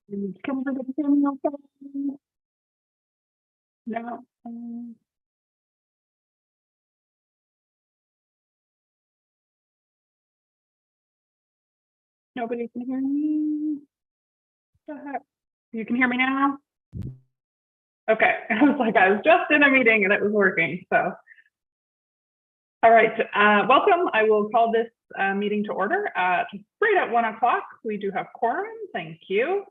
Can everybody hear me okay? No. Nobody can hear me. What the heck? You can hear me now? Okay. I was like, I was just in a meeting and it was working. So, all right. Welcome. I will call this meeting to order right at 1 o'clock. We do have quorum. Thank you.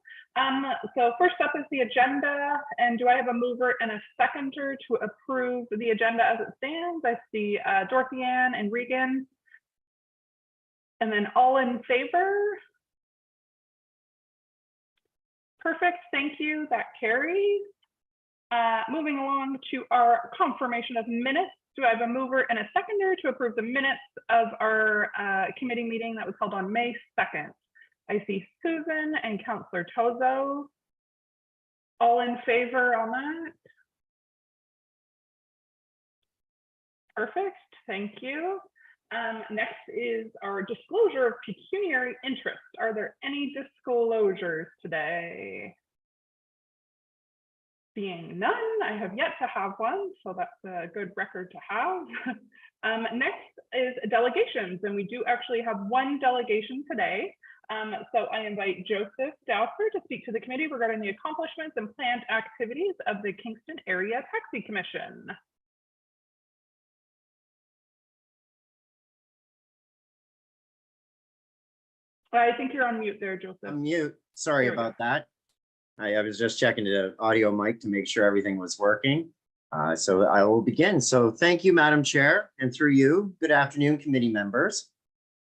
So first up is the agenda. And do I have a mover and a seconder to approve the agenda as it stands? I see Dorothy Ann and Regan. And then all in favor? Perfect, thank you, that carries. Moving along to our confirmation of minutes. Do I have a mover and a seconder to approve the minutes of our committee meeting that was held on May 2nd? I see Susan and Councillor Tozo. All in favor on that? Perfect, thank you. Next is our disclosure of pecuniary interest. Are there any disclosures today? Being none, I have yet to have one, so that's a good record to have. Next is delegations, and we do actually have one delegation today. So I invite Joseph Dowser to speak to the committee regarding the accomplishments and planned activities of the Kingston Area Taxi Commission. I think you're on mute there, Joseph. I'm mute. Sorry about that. I was just checking the audio mic to make sure everything was working. So I will begin. So thank you, Madam Chair, and through you, good afternoon, committee members.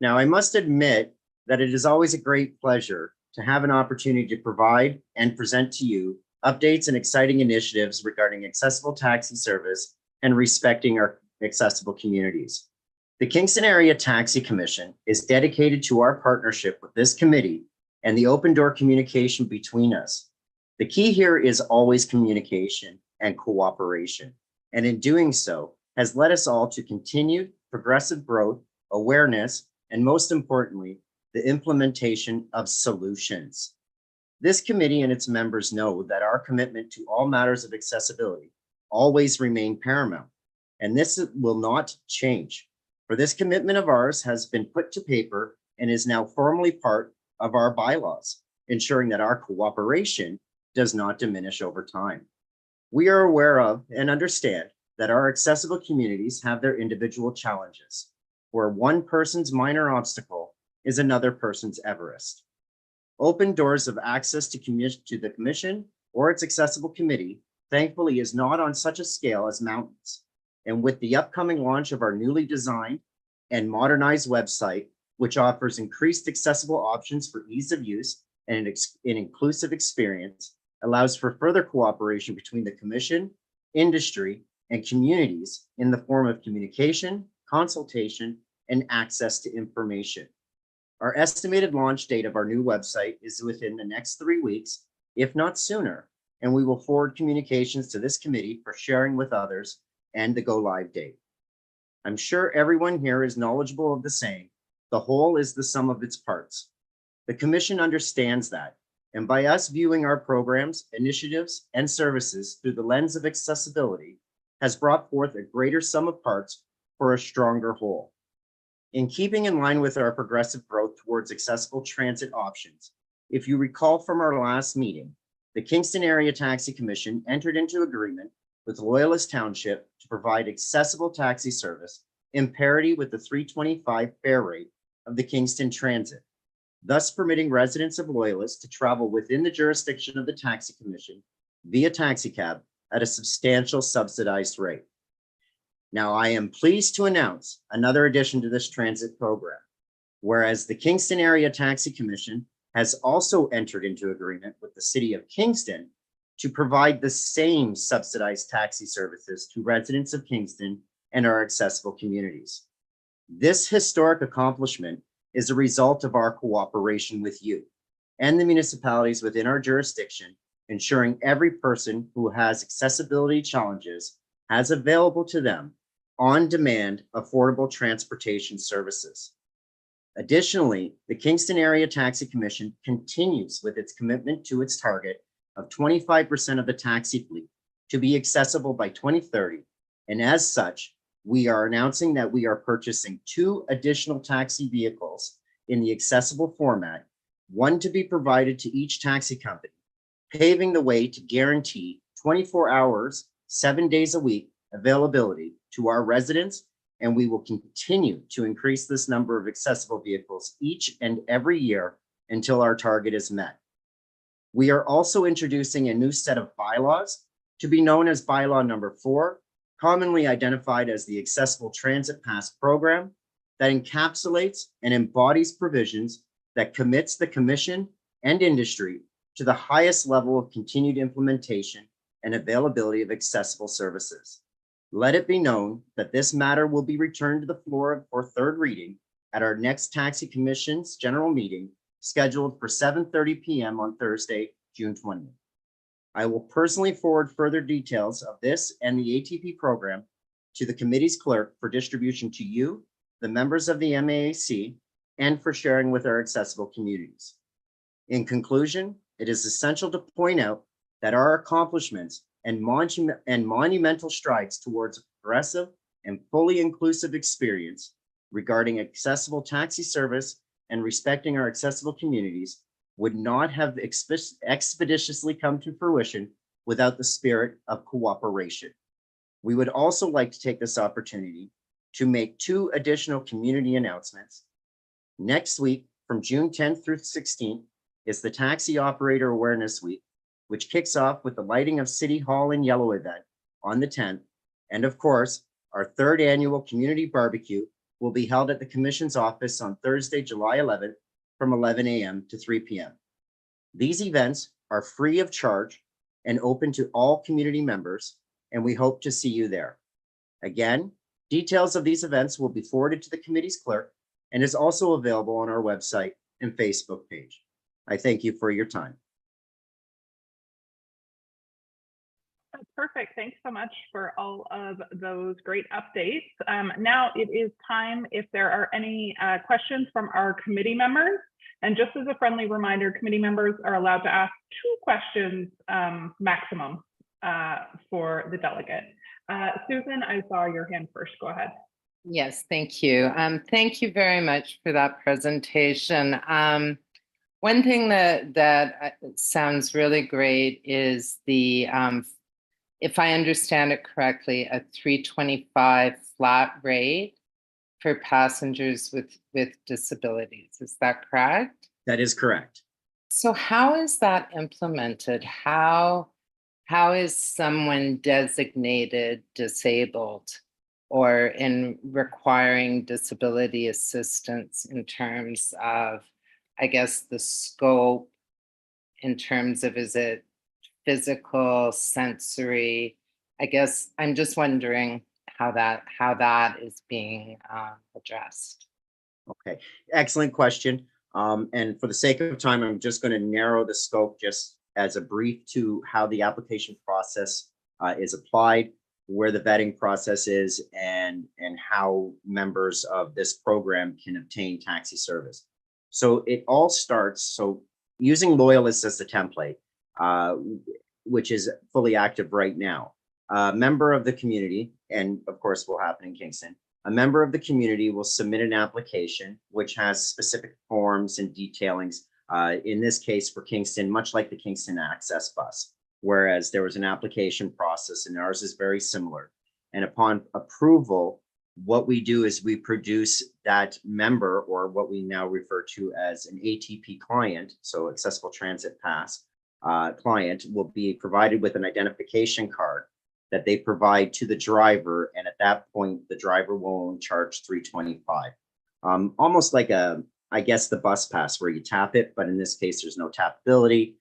Now, I must admit that it is always a great pleasure to have an opportunity to provide and present to you updates and exciting initiatives regarding accessible taxi service and respecting our accessible communities. The Kingston Area Taxi Commission is dedicated to our partnership with this committee and the open door communication between us. The key here is always communication and cooperation, and in doing so has led us all to continued progressive growth, awareness, and most importantly, the implementation of solutions. This committee and its members know that our commitment to all matters of accessibility always remain paramount, and this will not change. For this commitment of ours has been put to paper and is now formally part of our bylaws, ensuring that our cooperation does not diminish over time. We are aware of and understand that our accessible communities have their individual challenges, where one person's minor obstacle is another person's Everest. Open doors of access to the commission or its accessible committee, thankfully, is not on such a scale as mountains. And with the upcoming launch of our newly designed and modernized website, which offers increased accessible options for ease of use and an inclusive experience, allows for further cooperation between the commission, industry, and communities in the form of communication, consultation, and access to information. Our estimated launch date of our new website is within the next 3 weeks, if not sooner, and we will forward communications to this committee for sharing with others and the go live date. I'm sure everyone here is knowledgeable of the saying, the whole is the sum of its parts. The commission understands that, and by us viewing our programs, initiatives, and services through the lens of accessibility has brought forth a greater sum of parts for a stronger whole. In keeping in line with our progressive growth towards accessible transit options, if you recall from our last meeting, the Kingston Area Taxi Commission entered into agreement with Loyalist Township to provide accessible taxi service in parity with the $3.25 fare rate of the Kingston Transit, thus permitting residents of Loyalist to travel within the jurisdiction of the Taxi Commission via taxicab at a substantial subsidized rate. Now, I am pleased to announce another addition to this transit program, whereas the Kingston Area Taxi Commission has also entered into agreement with the City of Kingston to provide the same subsidized taxi services to residents of Kingston and our accessible communities. This historic accomplishment is a result of our cooperation with you and the municipalities within our jurisdiction, ensuring every person who has accessibility challenges has available to them on-demand affordable transportation services. Additionally, the Kingston Area Taxi Commission continues with its commitment to its target of 25% of the taxi fleet to be accessible by 2030. And as such, we are announcing that we are purchasing 2 additional taxi vehicles in the accessible format, one to be provided to each taxi company, paving the way to guarantee 24 hours, 7 days a week availability to our residents, and we will continue to increase this number of accessible vehicles each and every year until our target is met. We are also introducing a new set of bylaws to be known as bylaw number 4, commonly identified as the Accessible Transit Pass program, that encapsulates and embodies provisions that commits the commission and industry to the highest level of continued implementation and availability of accessible services. Let it be known that this matter will be returned to the floor for 3rd reading at our next Taxi Commission's general meeting scheduled for 7:30 p.m. on Thursday, June 20th. I will personally forward further details of this and the ATP program to the committee's clerk for distribution to you, the members of the MAAC, and for sharing with our accessible communities. In conclusion, it is essential to point out that our accomplishments and monumental strides towards a progressive and fully inclusive experience regarding accessible taxi service and respecting our accessible communities would not have expeditiously come to fruition without the spirit of cooperation. We would also like to take this opportunity to make 2 additional community announcements. Next week, from June 10th through 16th, is the Taxi Operator Awareness Week, which kicks off with the lighting of City Hall in Yellow event on the 10th. And of course, our 3rd annual community barbecue will be held at the Commission's office on Thursday, July 11th from 11 a.m. to 3 p.m. These events are free of charge and open to all community members, and we hope to see you there. Again, details of these events will be forwarded to the committee's clerk and is also available on our website and Facebook page. I thank you for your time. That's perfect. Thanks so much for all of those great updates. Now it is time if there are any questions from our committee members. And just as a friendly reminder, committee members are allowed to ask 2 questions maximum for the delegate. Susan, I saw your hand first. Go ahead. Yes, thank you. Thank you very much for that presentation. One thing that sounds really great is the, if I understand it correctly, a $3.25 flat rate for passengers with disabilities. Is that correct? That is correct. So how is that implemented? How is someone designated disabled or in requiring disability assistance in terms of, I guess, the scope, in terms of, is it physical, sensory? I guess I'm just wondering how that is being addressed. Okay, excellent question. And for the sake of time, I'm just going to narrow the scope just as a brief to how the application process is applied, where the vetting process is, and how members of this program can obtain taxi service. So it all starts, so using Loyalist as the template, which is fully active right now. A member of the community, and of course will happen in Kingston, a member of the community will submit an application which has specific forms and detailings, in this case for Kingston, much like the Kingston Access Bus, whereas there was an application process and ours is very similar. And upon approval, what we do is we produce that member, or what we now refer to as an ATP client, so Accessible Transit Pass client, will be provided with an identification card that they provide to the driver. And at that point, the driver will only charge $3.25. Almost like I guess the bus pass where you tap it, but in this case, there's no tappability.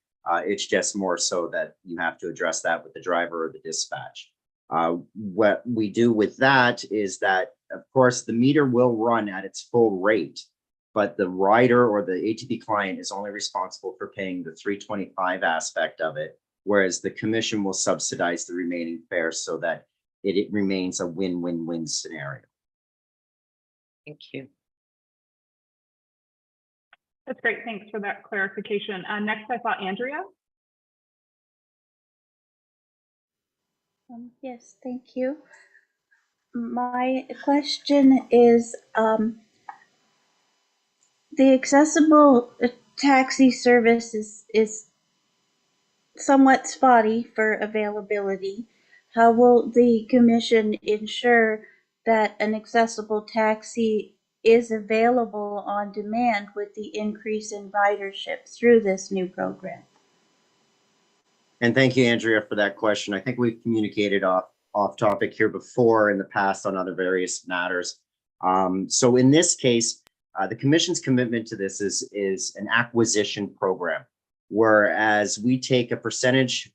It's just more so that you have to address that with the driver or the dispatch. What we do with that is that, of course, the meter will run at its full rate, but the rider or the ATP client is only responsible for paying the $3.25 aspect of it, whereas the commission will subsidize the remaining fare so that it remains a win-win-win scenario. Thank you. That's great. Thanks for that clarification. Next, I saw Andrea. Yes, thank you. My question is, the accessible taxi service is somewhat spotty for availability. How will the commission ensure that an accessible taxi is available on demand with the increase in ridership through this new program? And thank you, Andrea, for that question. I think we've communicated off topic here before in the past on other various matters. So in this case, the commission's commitment to this is an acquisition program, whereas we take a percentage,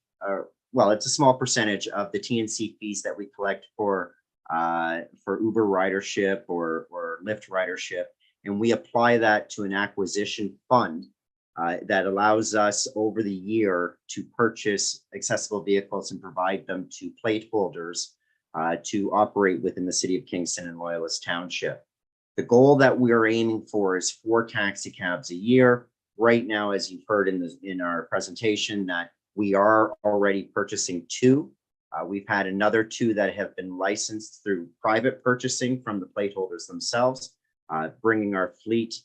well, it's a small percentage of the TNC fees that we collect for Uber ridership or Lyft ridership, and we apply that to an acquisition fund that allows us over the year to purchase accessible vehicles and provide them to plate holders to operate within the city of Kingston and Loyalist Township. The goal that we are aiming for is 4 taxi cabs a year. Right now, as you've heard in our presentation, that we are already purchasing 2. We've had another 2 that have been licensed through private purchasing from the plate holders themselves, bringing our fleet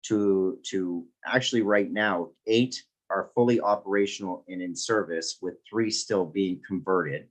to actually right now 8 are fully operational and in service, with 3 still being converted.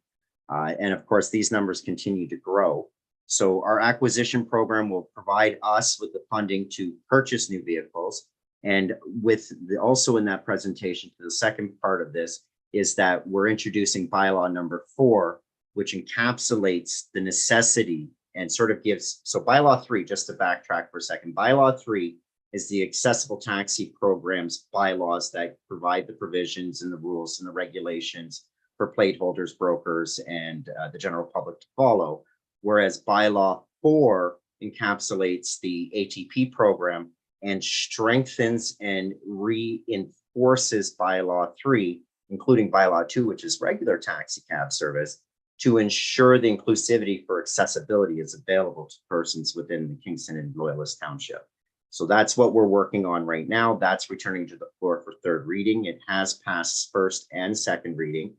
And of course, these numbers continue to grow. So our acquisition program will provide us with the funding to purchase new vehicles. And with also in that presentation, the second part of this is that we're introducing bylaw number 4, which encapsulates the necessity and sort of gives, so bylaw 3, just to backtrack for a second, bylaw 3 is the accessible taxi program's bylaws that provide the provisions and the rules and the regulations for plate holders, brokers, and the general public to follow. Whereas bylaw 4 encapsulates the ATP program and strengthens and reinforces bylaw 3, including bylaw 2, which is regular taxi cab service, to ensure the inclusivity for accessibility is available to persons within the Kingston and Loyalist Township. So that's what we're working on right now. That's returning to the floor for 3rd reading. It has passed 1st and 2nd reading.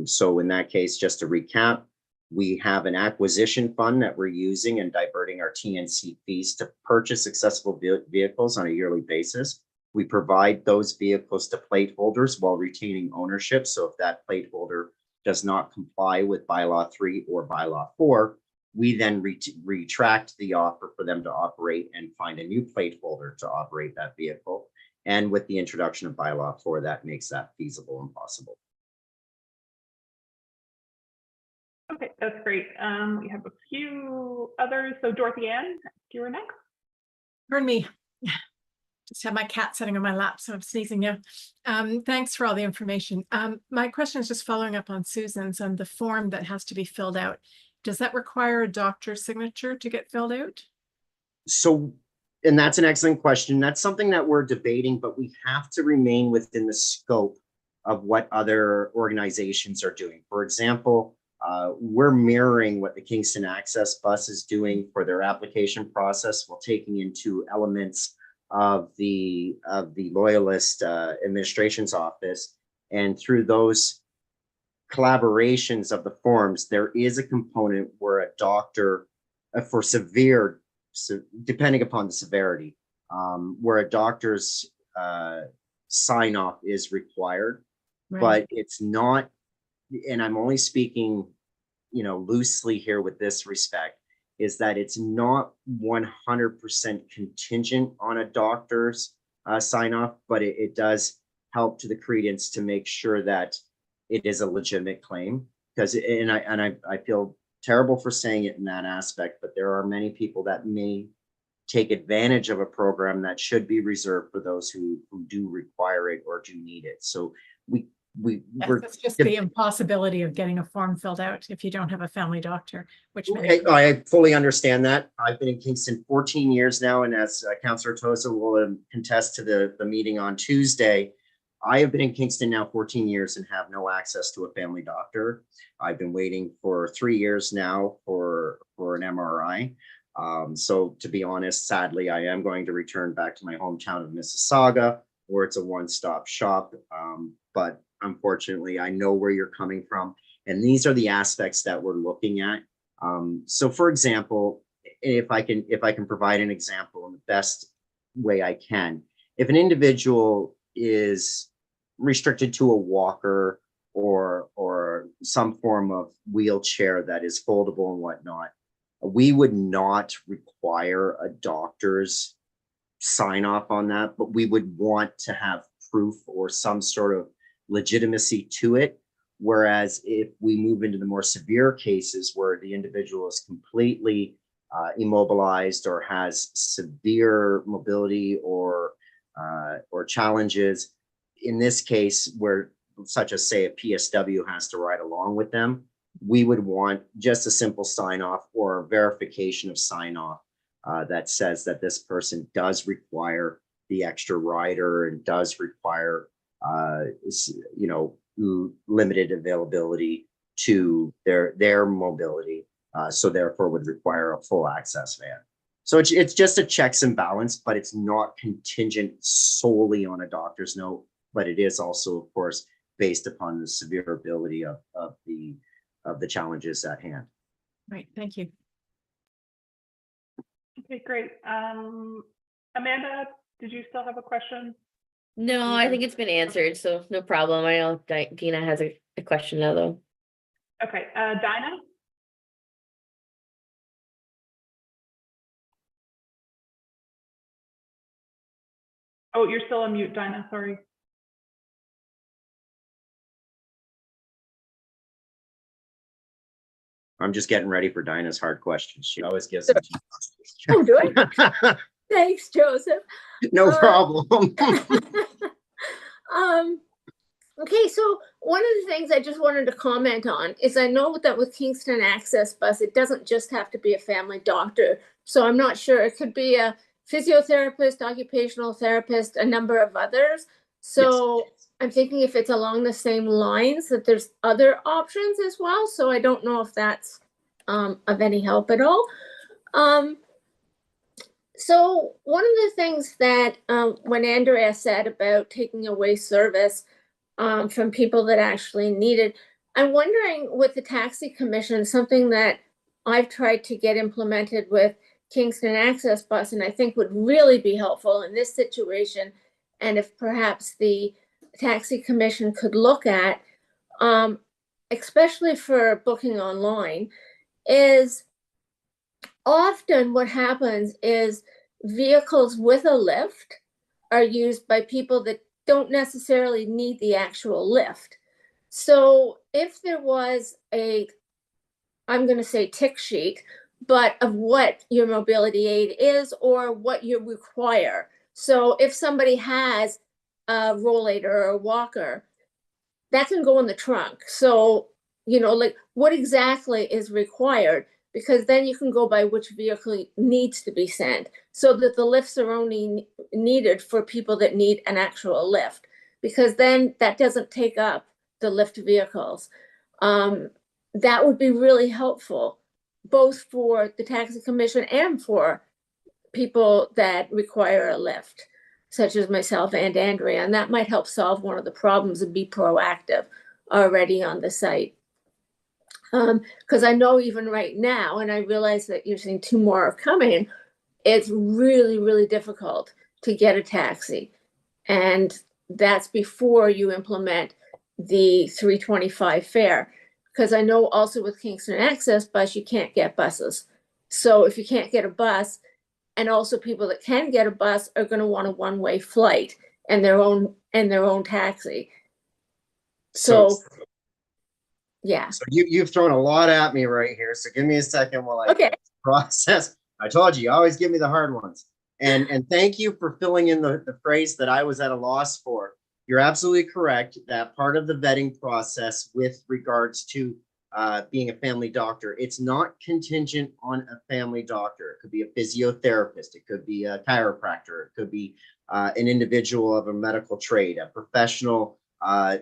So in that case, just to recap, we have an acquisition fund that we're using and diverting our TNC fees to purchase accessible vehicles on a yearly basis. We provide those vehicles to plate holders while retaining ownership. So if that plate holder does not comply with bylaw 3 or bylaw 4, we then retract the offer for them to operate and find a new plate holder to operate that vehicle. And with the introduction of bylaw 4, that makes that feasible and possible. Okay, that's great. We have a few others. So Dorothy Ann, you were next. Pardon me. Just have my cat sitting on my lap, so I'm sneezing now. Thanks for all the information. My question is just following up on Susan's on the form that has to be filled out. Does that require a doctor's signature to get filled out? So, and that's an excellent question. That's something that we're debating, but we have to remain within the scope of what other organizations are doing. For example, we're mirroring what the Kingston Access Bus is doing for their application process while taking into elements of the Loyalist Administration's office. And through those collaborations of the forms, there is a component where a doctor, for severe, depending upon the severity, where a doctor's sign off is required, Right. but it's not, and I'm only speaking, loosely here with this respect, is that it's not 100% contingent on a doctor's sign off, but it does help to the credence to make sure that it is a legitimate claim. Because, and I feel terrible for saying it in that aspect, but there are many people that may take advantage of a program that should be reserved for those who do require it or do need it. So It's just the impossibility of getting a form filled out if you don't have a family doctor, which I fully understand that. I've been in Kingston 14 years now, and as Councillor Tosa will contest to the meeting on Tuesday, I have been in Kingston now 14 years and have no access to a family doctor. I've been waiting for 3 years now for an MRI. So to be honest, sadly, I am going to return back to my hometown of Mississauga, where it's a one-stop shop. But unfortunately, I know where you're coming from. And these are the aspects that we're looking at. So for example, if I can provide an example in the best way I can, if an individual is restricted to a walker or some form of wheelchair that is foldable and whatnot, we would not require a doctor's sign off on that, but we would want to have proof or some sort of legitimacy to it. Whereas if we move into the more severe cases where the individual is completely immobilized or has severe mobility or challenges, in this case, where such as say a PSW has to ride along with them, we would want just a simple sign off or a verification of sign off that says that this person does require the extra rider and does require, limited availability to their mobility. So therefore would require a full access van. So it's just a checks and balance, but it's not contingent solely on a doctor's note, but it is also, of course, based upon the severability of the challenges at hand. Right, thank you. Okay, great. Amanda, did you still have a question? No, I think it's been answered, so no problem. I know Dina has a question now, though. Okay, Dinah? Oh, you're still on mute, Dinah, sorry. I'm just getting ready for Dinah's hard questions. She always gives them to Oh, do you. Thanks, Joseph. No problem. Okay, so one of the things I just wanted to comment on is I know that with Kingston Access Bus, it doesn't just have to be a family doctor. So I'm not sure. It could be a physiotherapist, occupational therapist, a number of others. So yes. I'm thinking if it's along the same lines that there's other options as well. So I don't know if that's of any help at all. So one of the things that when Andrea said about taking away service from people that actually need it, I'm wondering with the taxi commission, something that I've tried to get implemented with Kingston Access Bus, and I think would really be helpful in this situation, and if perhaps the taxi commission could look at, especially for booking online, is often what happens is vehicles with a lift are used by people that don't necessarily need the actual lift. So if there was I'm going to say tick sheet, but of what your mobility aid is or what you require. So if somebody has a rollator or a walker, that can go in the trunk. So, like what exactly is required, because then you can go by which vehicle needs to be sent so that the lifts are only needed for people that need an actual lift, because then that doesn't take up the lift vehicles. That would be really helpful, both for the taxi commission and for people that require a lift, such as myself and Andrea, and that might help solve one of the problems and be proactive already on the site. Because I know even right now, and I realize that you're saying 2 more are coming, it's really, really difficult to get a taxi. And that's before you implement the $3.25 fare. Because I know also with Kingston Access Bus, you can't get buses. So if you can't get a bus, and also people that can get a bus are going to want a one-way flight and their own taxi. So yeah. So you've thrown a lot at me right here. So give me a second while I process. I told you always give me the hard ones. And thank you for filling in the phrase that I was at a loss for. You're absolutely correct that part of the vetting process with regards to being a family doctor, it's not contingent on a family doctor. It could be a physiotherapist, it could be a chiropractor, it could be an individual of a medical trade, a professional.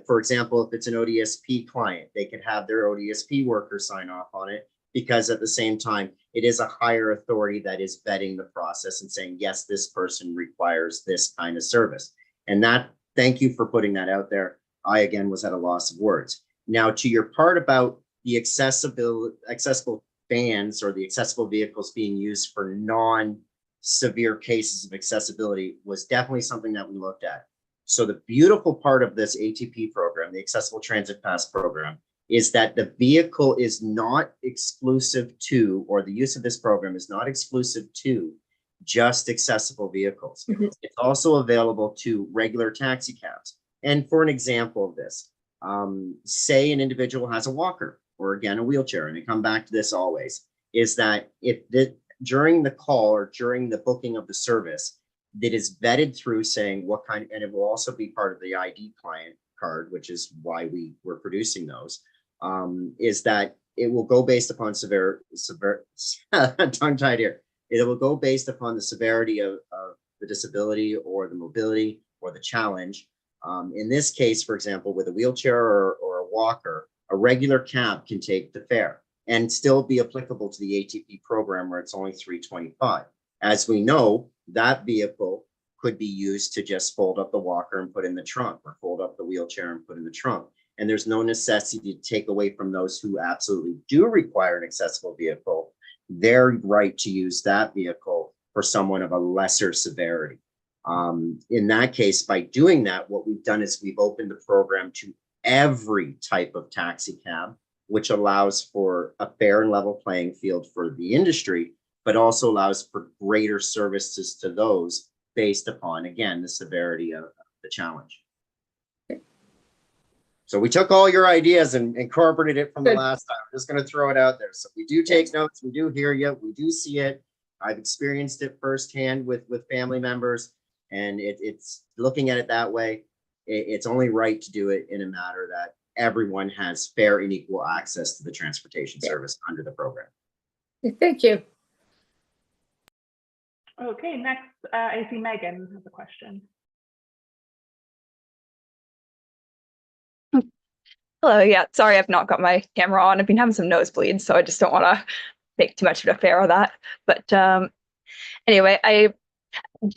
For example, if it's an ODSP client, they could have their ODSP worker sign off on it because at the same time, it is a higher authority that is vetting the process and saying, yes, this person requires this kind of service. And that, thank you for putting that out there. I, again, was at a loss of words. Now, to your part about the accessible vans or the accessible vehicles being used for non-severe cases of accessibility was definitely something that we looked at. So the beautiful part of this ATP program, the Accessible Transit Pass program, is that the vehicle is not exclusive to, or the use of this program is not exclusive to just accessible vehicles. It's also available to regular taxi cabs. And for an example of this, say an individual has a walker or again, a wheelchair, and I come back to this always, is that if during the call or during the booking of the service, that is vetted through saying what kind, and it will also be part of the ID client card, which is why we were producing those, is that it will go based upon tongue-tied here. It will go based upon the severity of the disability or the mobility or the challenge. In this case, for example, with a wheelchair or a walker, a regular cab can take the fare and still be applicable to the ATP program where it's only $325. As we know, that vehicle could be used to just fold up the walker and put in the trunk, or fold up the wheelchair and put in the trunk. And there's no necessity to take away from those who absolutely do require an accessible vehicle their right to use that vehicle for someone of a lesser severity. In that case, by doing that, what we've done is we've opened the program to every type of taxi cab, which allows for a fair and level playing field for the industry, but also allows for greater services to those based upon, again, the severity of the challenge. So we took all your ideas and incorporated it from the last time. I'm just going to throw it out there. So we do take notes. We do hear you. We do see it. I've experienced it firsthand with family members, and it's looking at it that way. It's only right to do it in a matter that everyone has fair and equal access to the transportation service under the program. Thank you. Okay, next, I see Megan has a question. Hello, yeah, sorry I've not got my camera on. I've been having some nosebleeds, so I just don't want to make too much of an affair of that. But anyway,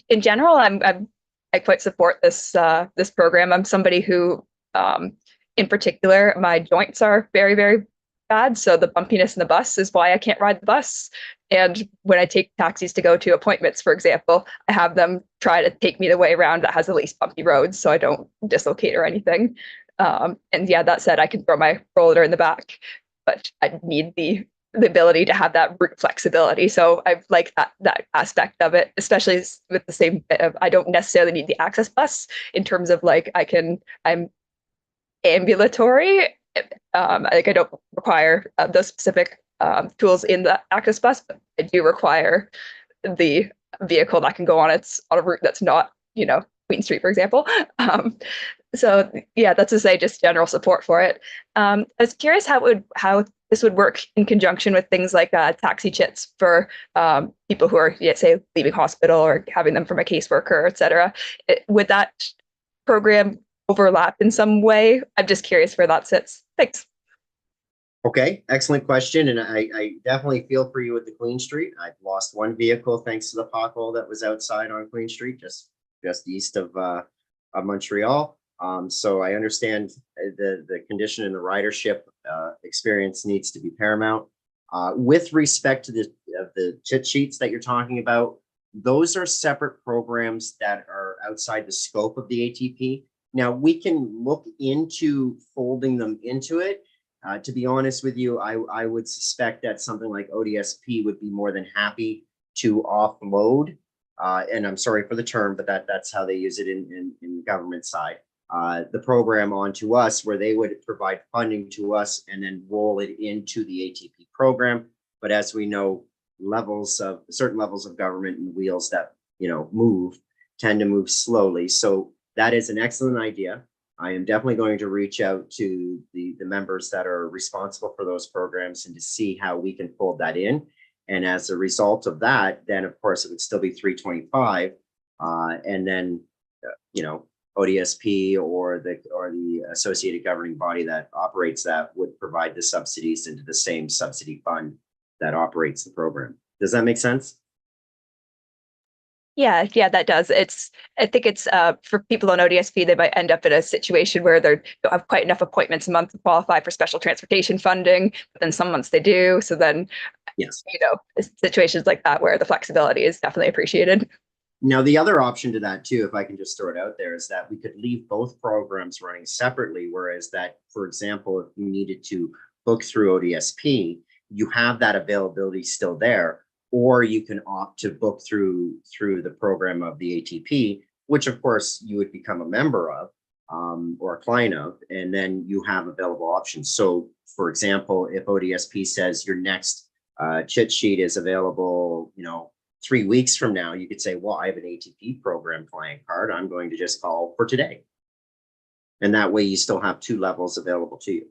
in general, I quite support this this program. I'm somebody who, in particular, my joints are very, very bad. So the bumpiness in the bus is why I can't ride the bus. And when I take taxis to go to appointments, for example, I have them try to take me the way around that has the least bumpy roads, so I don't dislocate or anything. And yeah, that said, I can throw my roller in the back, but I need the ability to have that route flexibility. So I like that aspect of it, especially with the same bit of, I don't necessarily need the access bus in terms of like, I'm ambulatory. Like I don't require those specific tools in the access bus, but I do require the vehicle that can go on a route that's not, Queen Street, for example. So yeah, that's to say just general support for it. I was curious how this would work in conjunction with things like taxi chits for people who are, say, leaving hospital or having them from a caseworker, et cetera. Would that program overlap in some way? I'm just curious where that sits. Thanks. Okay, excellent question. And I definitely feel for you with the Queen Street. I've lost one vehicle thanks to the pothole that was outside on Queen Street, just east of Montreal. So I understand the condition and the ridership experience needs to be paramount. With respect to the chit sheets that you're talking about, those are separate programs that are outside the scope of the ATP. Now we can look into folding them into it. To be honest with you, I would suspect that something like ODSP would be more than happy to offload. And I'm sorry for the term, but that's how they use it in the government side. The program onto us, where they would provide funding to us and then roll it into the ATP program. But as we know, certain levels of government and wheels that tend to move slowly. So that is an excellent idea. I am definitely going to reach out to the members that are responsible for those programs and to see how we can fold that in. And as a result of that, then of course it would still be $325, and then ODSP or the associated governing body that operates that would provide the subsidies into the same subsidy fund that operates the program. Does that make sense? Yeah, that does. I think it's for people on ODSP, they might end up in a situation where they don't have quite enough appointments a month to qualify for special transportation funding, but then some months they do. So then, Yes. situations like that where the flexibility is definitely appreciated. Now, the other option to that too, if I can just throw it out there, is that we could leave both programs running separately. Whereas that, for example, if you needed to book through ODSP, you have that availability still there, or you can opt to book through the program of the ATP, which of course you would become a member of or a client of, and then you have available options. So, for example, if ODSP says your next chit sheet is available, 3 weeks from now, you could say, well, I have an ATP program client card. I'm going to just call for today. And that way you still have 2 levels available to you.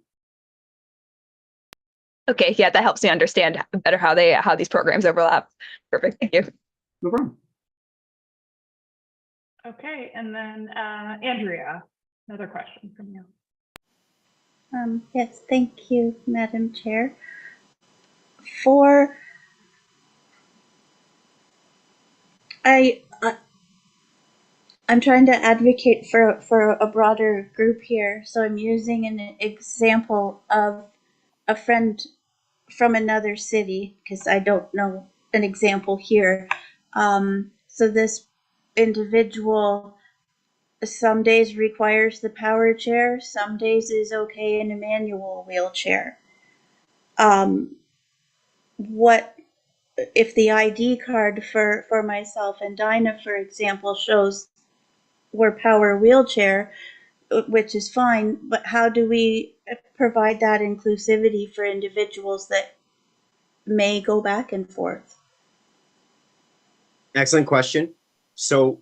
Okay, yeah, that helps me understand better how these programs overlap. Perfect, thank you. No problem. Okay, and then Andrea, another question from you. Yes, thank you, Madam Chair. I'm trying to advocate for a broader group here, so I'm using an example of a friend from another city because I don't know an example here. So this individual some days requires the power chair, some days is okay in a manual wheelchair. What if the ID card for myself and Dinah, for example, shows we're power wheelchair, which is fine, but how do we provide that inclusivity for individuals that may go back and forth? Excellent question. So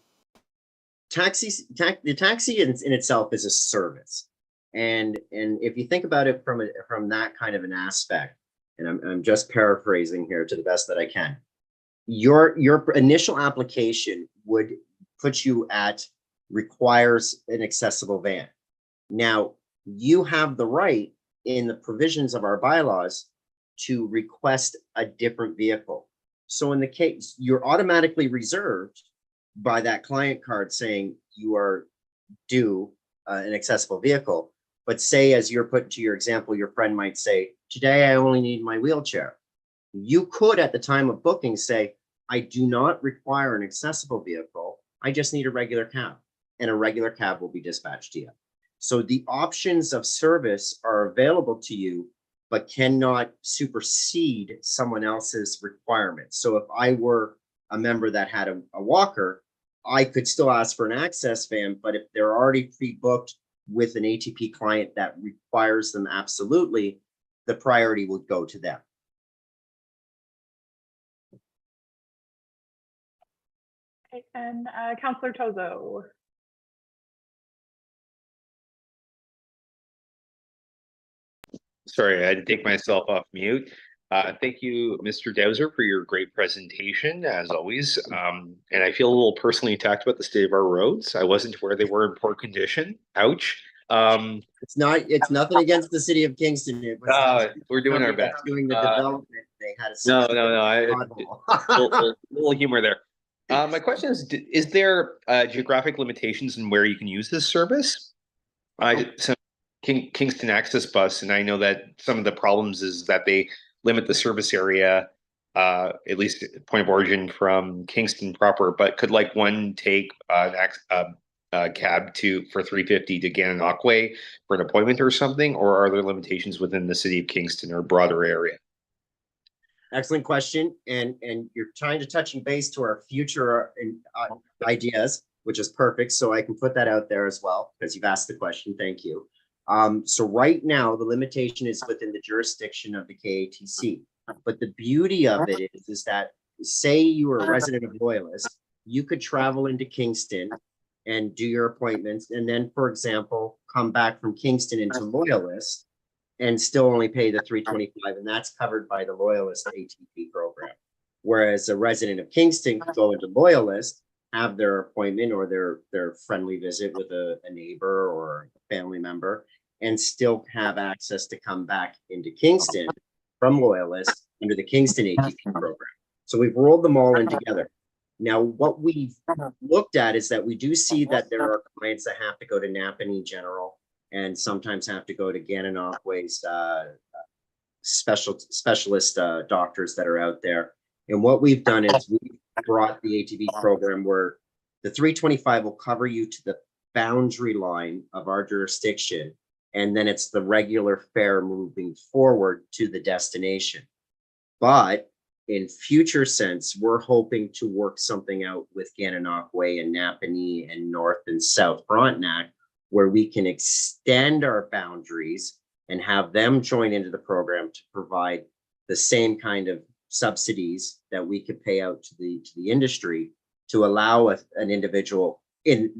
the taxi in itself is a service. And if you think about it from that kind of an aspect, and I'm just paraphrasing here to the best that I can, your initial application would put you at requires an accessible van. Now, you have the right in the provisions of our bylaws to request a different vehicle. So in the case, you're automatically reserved by that client card saying you are due an accessible vehicle. But say, as you're put to your example, your friend might say, today I only need my wheelchair. You could, at the time of booking, say, I do not require an accessible vehicle. I just need a regular cab, and a regular cab will be dispatched to you. So the options of service are available to you, but cannot supersede someone else's requirements. So if I were a member that had a walker, I could still ask for an access van, but if they're already pre-booked with an ATP client that requires them absolutely, the priority would go to them. Okay, and Councillor Tozo. Sorry, I had to take myself off mute. Thank you, Mr. Dowser, for your great presentation, as always. And I feel a little personally attacked about the state of our roads. I wasn't aware they were in poor condition. Ouch. It's nothing against the city of Kingston. It was we're doing our best. Doing the development, they had a little humor there. My question is there geographic limitations in where you can use this service? Kingston Access Bus, and I know that some of the problems is that they limit the service area, at least point of origin from Kingston proper. But could one take a cab for $350 to Gananoque for an appointment or something, or are there limitations within the city of Kingston or broader area? Excellent question, and you're trying to touch and base to our future ideas, which is perfect. So I can put that out there as well because you've asked the question. Thank you. So right now, the limitation is within the jurisdiction of the KATC. But the beauty of it is that, say you were a resident of Loyalist, you could travel into Kingston and do your appointments, and then, for example, come back from Kingston into Loyalist and still only pay the $325, and that's covered by the Loyalist ATP program. Whereas a resident of Kingston could go into Loyalist, have their appointment or their friendly visit with a neighbor or a family member, and still have access to come back into Kingston from Loyalist under the Kingston ATP program. So we've rolled them all in together. Now, what we've looked at is that we do see that there are clients that have to go to Napanee General and sometimes have to go to Gananoque's specialist doctors that are out there. And what we've done is we brought the ATV program where the 325 will cover you to the boundary line of our jurisdiction. And then it's the regular fare moving forward to the destination. But in future sense, we're hoping to work something out with Gananoque and Napanee and North and South Frontenac, where we can extend our boundaries and have them join into the program to provide the same kind of subsidies that we could pay out to the industry to allow an individual in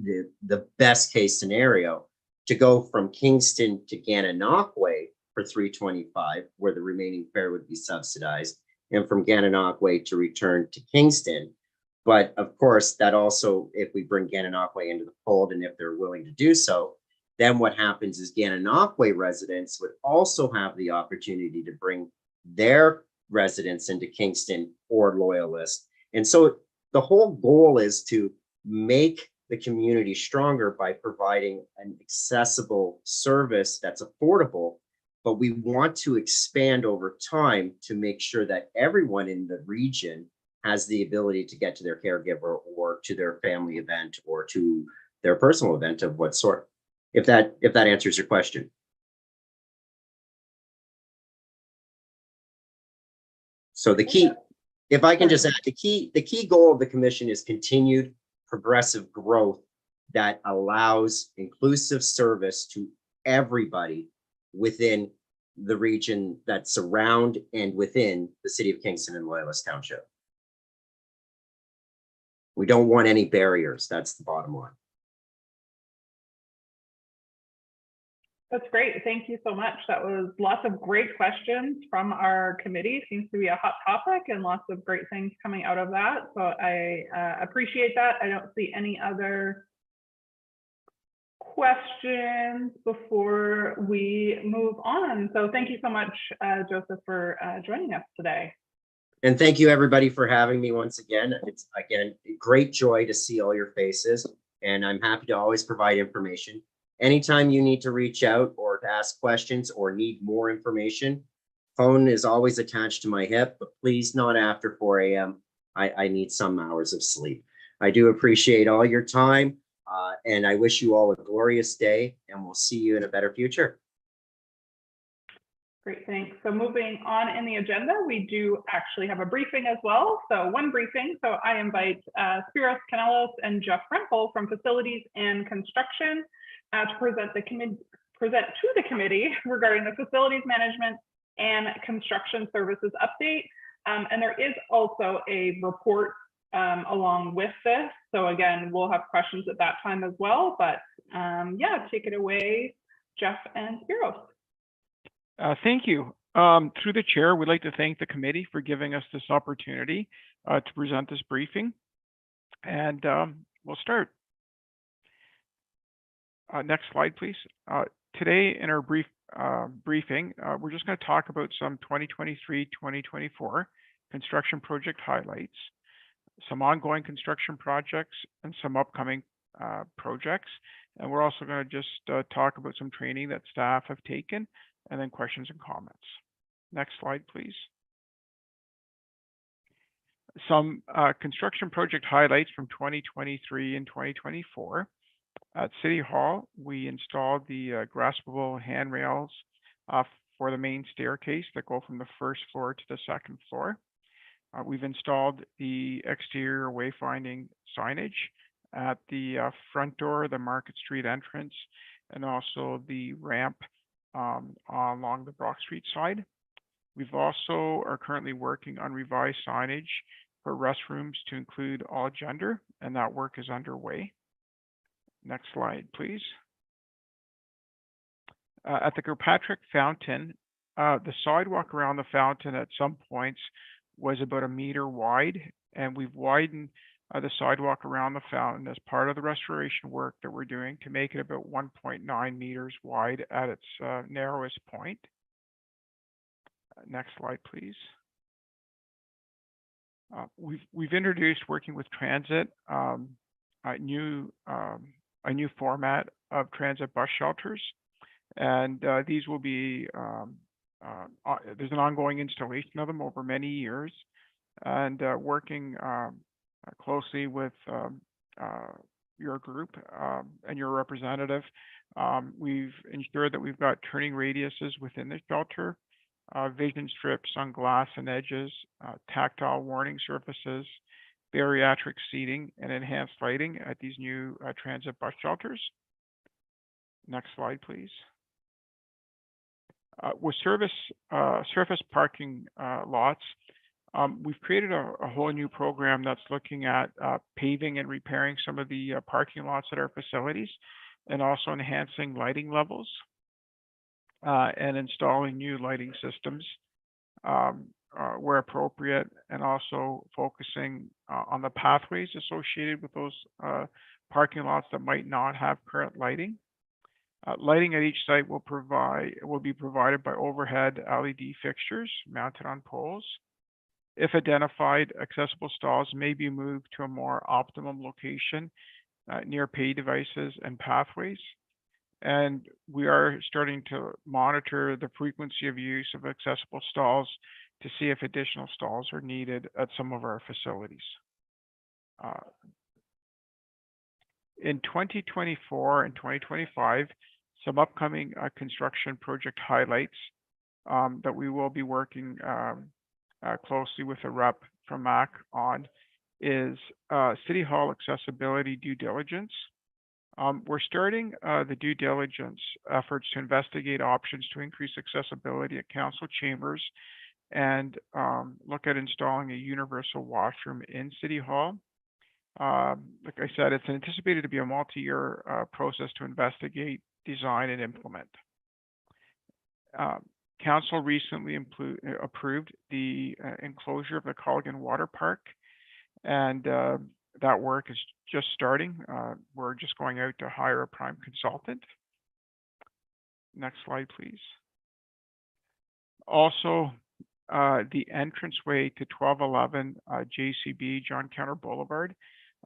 the best case scenario to go from Kingston to Gananoque for 325, where the remaining fare would be subsidized, and from Gananoque to return to Kingston. But of course, that also, if we bring Gananoque into the fold and if they're willing to do so, then what happens is Gananoque residents would also have the opportunity to bring their residents into Kingston or Loyalist. And so the whole goal is to make the community stronger by providing an accessible service that's affordable, but we want to expand over time to make sure that everyone in the region has the ability to get to their caregiver or to their family event or to their personal event of what sort, if that answers your question. So the key, if I can just add, the key goal of the commission is continued progressive growth that allows inclusive service to everybody within the region that surround and within the city of Kingston and Loyalist Township. We don't want any barriers. That's the bottom line. That's great. Thank you so much. That was lots of great questions from our committee. Seems to be a hot topic and lots of great things coming out of that. So I appreciate that. I don't see any other questions before we move on. So thank you so much, Joseph, for joining us today. And thank you everybody for having me once again. It's again, a great joy to see all your faces, and I'm happy to always provide information. Anytime you need to reach out or to ask questions or need more information, phone is always attached to my hip, but please not after 4 a.m. I need some hours of sleep. I do appreciate all your time, and I wish you all a glorious day, and we'll see you in a better future. Great, thanks. So moving on in the agenda, we do actually have a briefing as well. So one briefing, so I invite Spiros Canellos and Jeff Rempel from Facilities and Construction to present to the committee regarding the facilities management and construction services update. And there is also a report along with this. So again, we'll have questions at that time as well, but yeah, take it away, Jeff and Spiros. Thank you. Through the chair, we'd like to thank the committee for giving us this opportunity to present this briefing. And we'll start. Next slide, please. Today in our briefing, we're just going to talk about some 2023-2024 construction project highlights, some ongoing construction projects, and some upcoming projects. And we're also going to just talk about some training that staff have taken, and then questions and comments. Next slide, please. Some construction project highlights from 2023 and 2024. At City Hall, we installed the graspable handrails for the main staircase that go from the first floor to the second floor. We've installed the exterior wayfinding signage at the front door, the Market Street entrance, and also the ramp along the Brock Street side. We've also are currently working on revised signage for restrooms to include all gender, and that work is underway. Next slide, please. At the Kirkpatrick Fountain, the sidewalk around the fountain at some points was about 1 meter wide, and we've widened the sidewalk around the fountain as part of the restoration work that we're doing to make it about 1.9 meters wide at its narrowest point. Next slide, please. We've introduced, working with transit, a new format of transit bus shelters, and these will be there's an ongoing installation of them over many years, and working closely with your group and your representative, we've ensured that we've got turning radiuses within the shelter, vision strips on glass and edges, tactile warning surfaces, bariatric seating, and enhanced lighting at these new transit bus shelters. Next slide, please. With surface parking lots, we've created a whole new program that's looking at paving and repairing some of the parking lots at our facilities, and also enhancing lighting levels and installing new lighting systems where appropriate, and also focusing on the pathways associated with those parking lots that might not have current lighting. Lighting at each site will be provided by overhead LED fixtures mounted on poles. If identified, accessible stalls may be moved to a more optimum location near pay devices and pathways. And we are starting to monitor the frequency of use of accessible stalls to see if additional stalls are needed at some of our facilities. In 2024 and 2025, some upcoming construction project highlights that we will be working closely with a rep from MAC on is City Hall accessibility due diligence. We're starting the due diligence efforts to investigate options to increase accessibility at council chambers, and look at installing a universal washroom in City Hall. Like I said, it's anticipated to be a multi-year process to investigate, design, and implement. Council recently approved the enclosure of the Colligan Water Park, and that work is just starting. We're just going out to hire a prime consultant. Next slide, please. Also, the entranceway to 1211 JCB, John Counter Boulevard.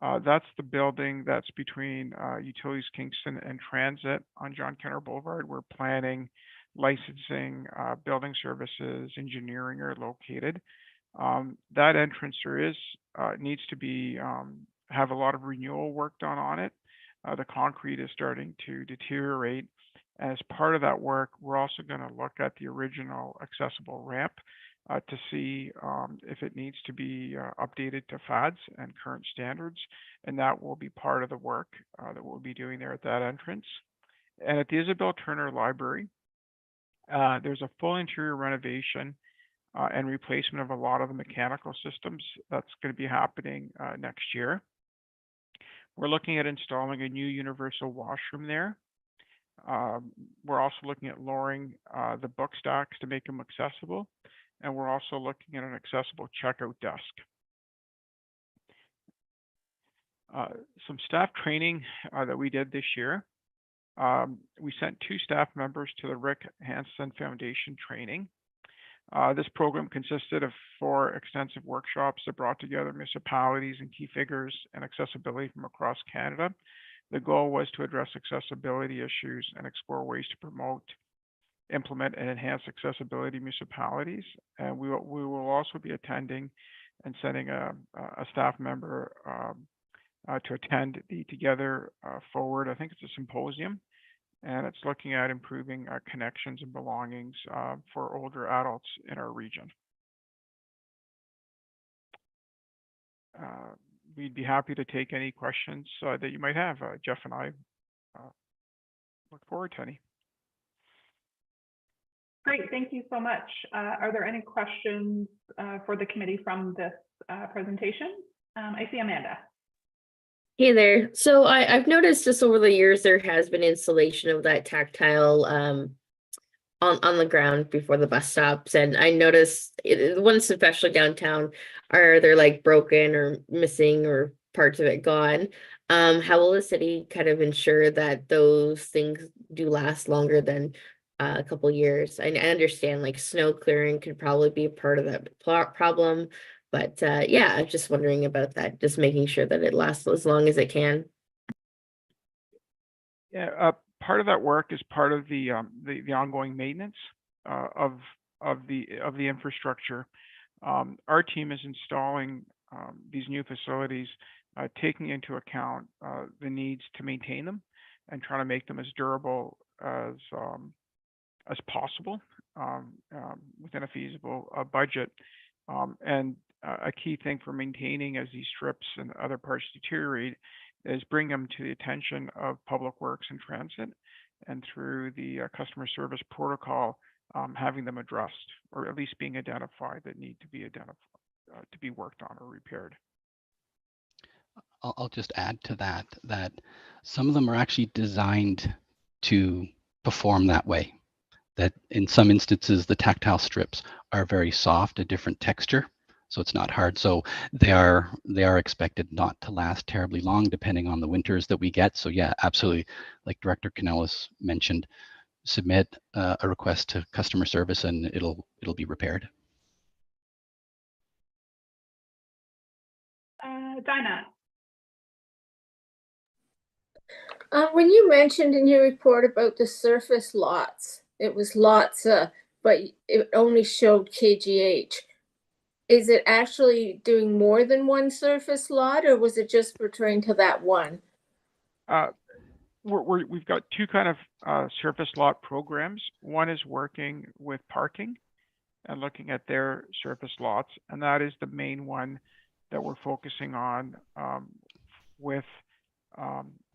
That's the building that's between Utilities Kingston and Transit on John Counter Boulevard. We're planning, licensing, building services, engineering are located. That entrance needs to be have a lot of renewal work done on it. The concrete is starting to deteriorate. As part of that work, we're also going to look at the original accessible ramp to see if it needs to be updated to FADS and current standards, and that will be part of the work that we'll be doing there at that entrance. And at the Isabel Turner Library, there's a full interior renovation and replacement of a lot of the mechanical systems that's going to be happening next year. We're looking at installing a new universal washroom there. We're also looking at lowering the book stacks to make them accessible, and we're also looking at an accessible checkout desk. Some staff training that we did this year. We sent 2 staff members to the Rick Hansen Foundation training. This program consisted of 4 extensive workshops that brought together municipalities and key figures and accessibility from across Canada. The goal was to address accessibility issues and explore ways to promote, implement, and enhance accessibility in municipalities. And we will also be attending and sending a staff member to attend the Together Forward. I think it's a symposium, and it's looking at improving connections and belongings for older adults in our region. We'd be happy to take any questions that you might have. Jeff and I look forward to any. Great, thank you so much. Are there any questions for the committee from this presentation? I see Amanda. Hey there. So I've noticed just over the years there has been installation of that tactile on the ground before the bus stops, and I noticed the ones especially downtown are they're like broken or missing or parts of it gone. How will the city kind of ensure that those things do last longer than a couple years. I understand like snow clearing could probably be a part of that problem, but yeah, I'm just wondering about that, just making sure that it lasts as long as it can. Yeah, part of that work is part of the ongoing maintenance of the infrastructure. Our team is installing these new facilities, taking into account the needs to maintain them and trying to make them as durable as possible within a feasible budget. And a key thing for maintaining as these strips and other parts deteriorate is bring them to the attention of Public Works and Transit, and through the customer service protocol, having them addressed or at least being identified that need to be identified, to be worked on or repaired. I'll just add to that, that some of them are actually designed to perform that way. That in some instances, the tactile strips are very soft, a different texture, so it's not hard. So they are expected not to last terribly long, depending on the winters that we get. So yeah, absolutely, like Director Canellis mentioned, submit a request to customer service, and it'll be repaired. Dinah. When you mentioned in your report about the surface lots, it was lots, but it only showed KGH. Is it actually doing more than one surface lot, or was it just referring to that one? We've got two kind of surface lot programs. One is working with parking and looking at their surface lots, and that is the main one that we're focusing on with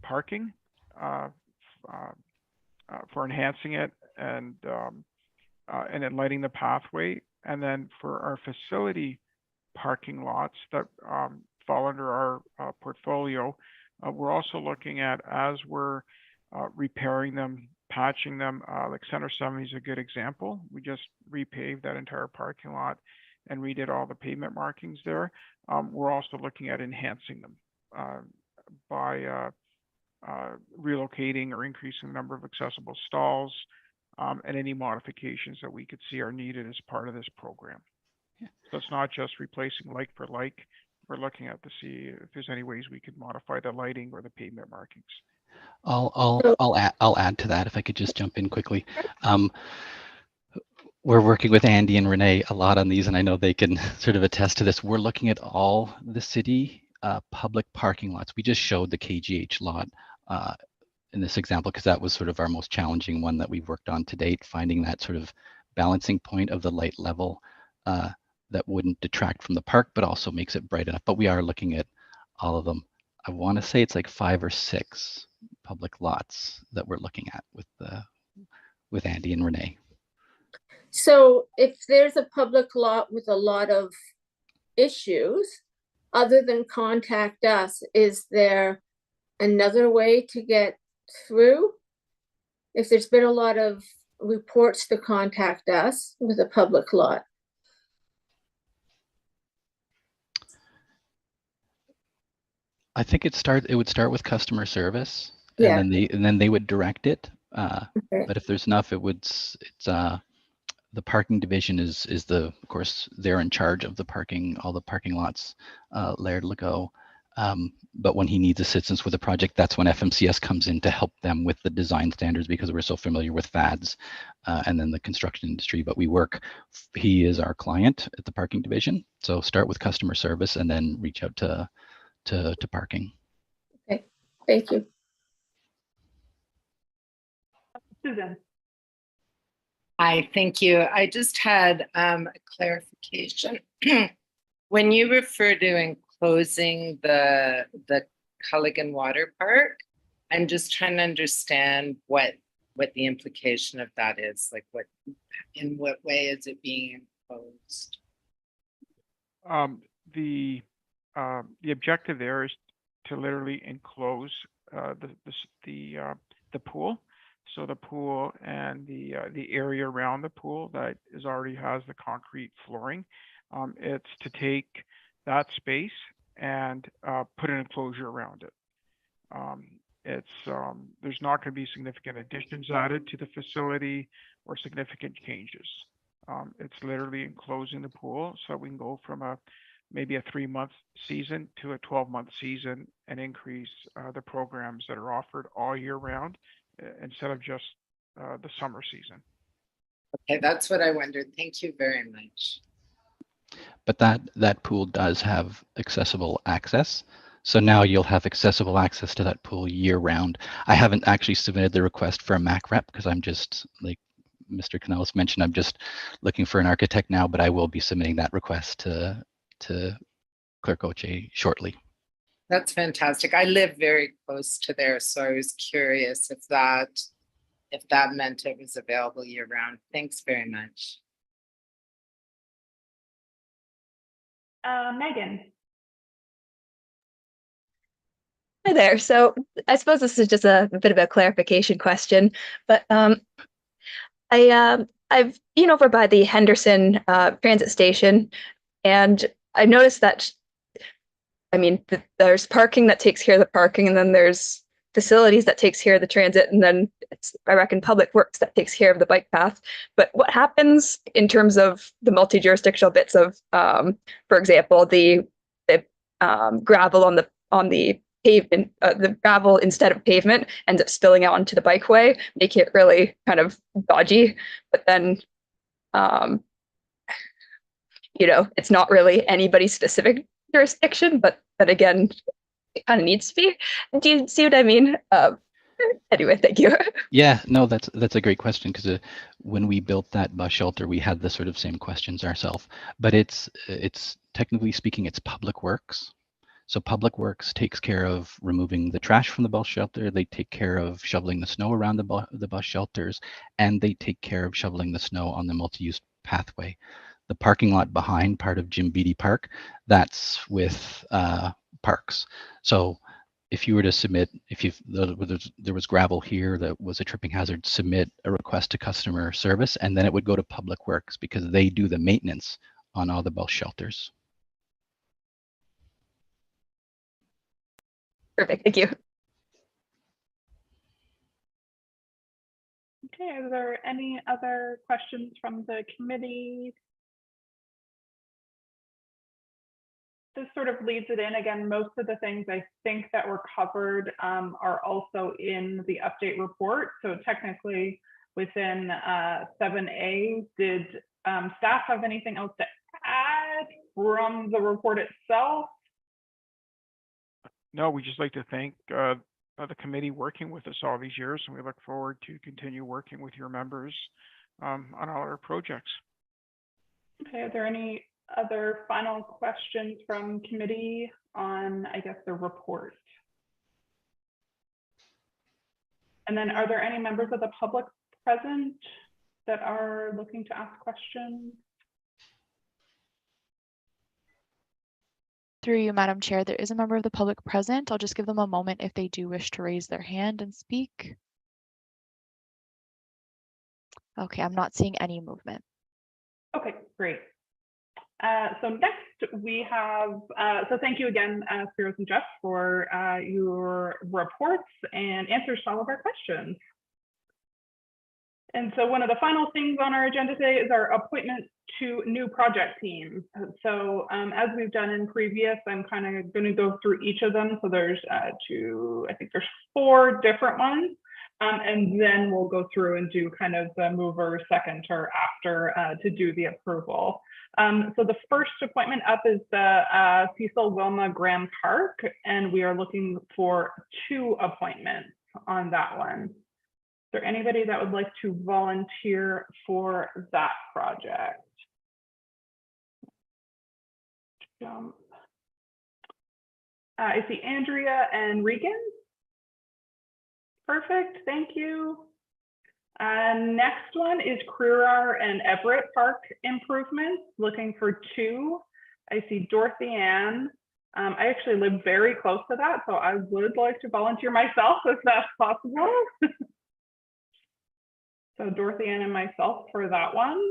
parking for enhancing it and then lighting the pathway. And then for our facility parking lots that fall under our portfolio, we're also looking at, as we're repairing them, patching them, like Center 70 is a good example. We just repaved that entire parking lot and redid all the pavement markings there. We're also looking at enhancing them by relocating or increasing the number of accessible stalls, and any modifications that we could see are needed as part of this program. Yeah. So it's not just replacing like for like. We're looking at to see if there's any ways we could modify the lighting or the pavement markings. I'll add to that if I could just jump in quickly. We're working with Andy and Renee a lot on these, and I know they can sort of attest to this. We're looking at all the city public parking lots. We just showed the KGH lot in this example because that was sort of our most challenging one that we've worked on to date, finding that sort of balancing point of the light level that wouldn't detract from the park, but also makes it bright enough. But we are looking at all of them. I want to say it's like 5 or 6 public lots that we're looking at with Andy and Renee. So if there's a public lot with a lot of issues, other than contact us, is there another way to get through? If there's been a lot of reports to contact us with a public lot. I think it would start with customer service, Yeah. and then they would direct it. Okay. But if there's enough, the parking division is of course, they're in charge of the parking, all the parking lots, Laird Legault. But when he needs assistance with a project, that's when FMCS comes in to help them with the design standards, because we're so familiar with FADs and then the construction industry. But he is our client at the parking division. So start with customer service and then reach out to parking. Okay, thank you. Susan. Hi, thank you. I just had a clarification. When you refer to enclosing the Culligan Water Park, I'm just trying to understand what the implication of that is. Like, in what way is it being enclosed? The objective there is to literally enclose the pool. So the pool and the area around the pool that already has the concrete flooring, it's to take that space and put an enclosure around it. There's not going to be significant additions added to the facility or significant changes. It's literally enclosing the pool, so we can go from maybe a 3-month season to a 12-month season and increase the programs that are offered all year round instead of just the summer season. Okay, that's what I wondered. Thank you very much. But that pool does have accessible access. So now you'll have accessible access to that pool year round. I haven't actually submitted the request for a MAC rep because I'm just, like Mr. Canellis mentioned, I'm just looking for an architect now, but I will be submitting that request to Clerk Oche shortly. That's fantastic. I live very close to there, so I was curious if that meant it was available year round. Thanks very much. Megan. Hi there. So I suppose this is just a bit of a clarification question, but I've been over by the Henderson transit station, and I've noticed that, I mean, there's parking that takes care of the parking, and then there's facilities that takes care of the transit, and then I reckon Public Works that takes care of the bike path. But what happens in terms of the multi-jurisdictional bits of, for example, the gravel on the pavement, the gravel instead of pavement ends up spilling out onto the bikeway, making it really kind of dodgy. But then, it's not really anybody's specific jurisdiction, but then again, it kind of needs to be. Do you see what I mean? Anyway, thank you. Yeah, no, that's a great question, because when we built that bus shelter, we had the sort of same questions ourselves. But it's technically speaking, it's Public Works. So Public Works takes care of removing the trash from the bus shelter. They take care of shoveling the snow around the bus shelters, and they take care of shoveling the snow on the multi-use pathway. The parking lot behind part of Jim Beattie Park, that's with Parks. So if you were to submit, there was gravel here that was a tripping hazard, submit a request to customer service, and then it would go to Public Works because they do the maintenance on all the bus shelters. Perfect, thank you. Okay, are there any other questions from the committee? This sort of leads it in. Again, most of the things I think that were covered are also in the update report. So technically within 7A, did staff have anything else to add from the report itself? No, we just like to thank the committee working with us all these years, and we look forward to continue working with your members on all our projects. Okay, are there any other final questions from committee on, I guess, the report? And then are there any members of the public present that are looking to ask questions? Through you, Madam Chair, there is a member of the public present. I'll just give them a moment if they do wish to raise their hand and speak. Okay, I'm not seeing any movement. Okay, great. So next we have, so thank you again, Spiros and Jeff, for your reports and answers to all of our questions. And so one of the final things on our agenda today is our appointment to new project teams. So as we've done in previous, I'm kind of going to go through each of them. So there's I think there's 4 different ones. And then we'll go through and do kind of the mover, seconder after to do the approval. So the first appointment up is the Cecil Wilma Graham Park, and we are looking for 2 appointments on that one. Is there anybody that would like to volunteer for that project? I see Andrea and Regan. Perfect, thank you. Next one is Crerar and Everett Park improvements, looking for 2. I see Dorothy Ann. I actually live very close to that, so I would like to volunteer myself if that's possible. So Dorothy Ann and myself for that one.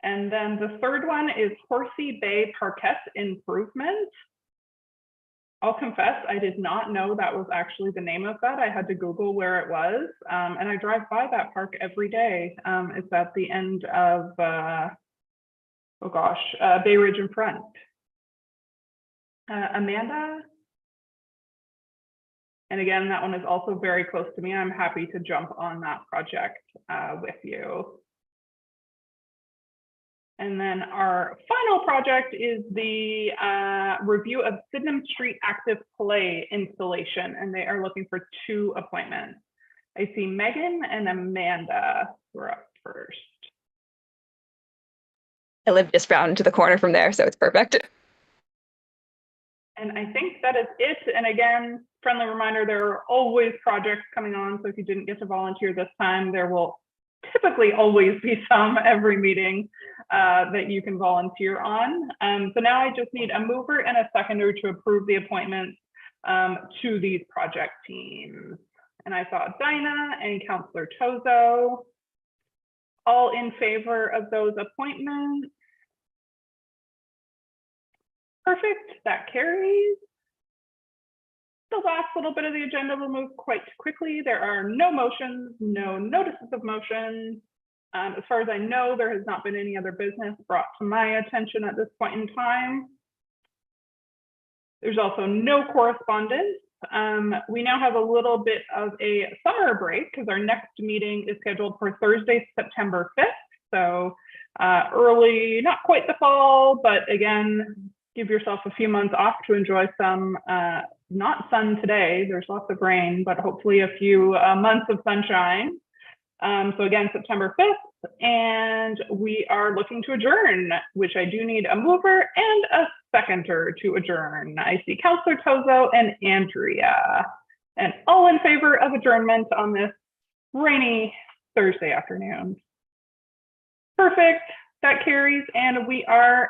And then the third one is Horsey Bay Parquet improvement. I'll confess, I did not know that was actually the name of that. I had to Google where it was, and I drive by that park every day. It's at the end of, Bay Ridge in front. Amanda? And again, that one is also very close to me. I'm happy to jump on that project with you. And then our final project is the review of Sydenham Street Active Play installation, and they are looking for 2 appointments. I see Megan and Amanda were up first. I live just round to the corner from there, so it's perfect. And I think that is it. And again, friendly reminder, there are always projects coming on. So if you didn't get to volunteer this time, there will typically always be some every meeting that you can volunteer on. So now I just need a mover and a seconder to approve the appointments to these project teams. And I saw Dinah and Councillor Tozo. All in favor of those appointments? Perfect, that carries. The last little bit of the agenda will move quite quickly. There are no motions, no notices of motion. As far as I know, there has not been any other business brought to my attention at this point in time. There's also no correspondence. We now have a little bit of a summer break because our next meeting is scheduled for Thursday, September 5th. So early, not quite the fall, but again, give yourself a few months off to enjoy some, not sun today, there's lots of rain, but hopefully a few months of sunshine. So again, September 5th, and we are looking to adjourn, which I do need a mover and a seconder to adjourn. I see Councillor Tozo and Andrea, and all in favor of adjournment on this rainy Thursday afternoon. Perfect, that carries, and we are adjourned.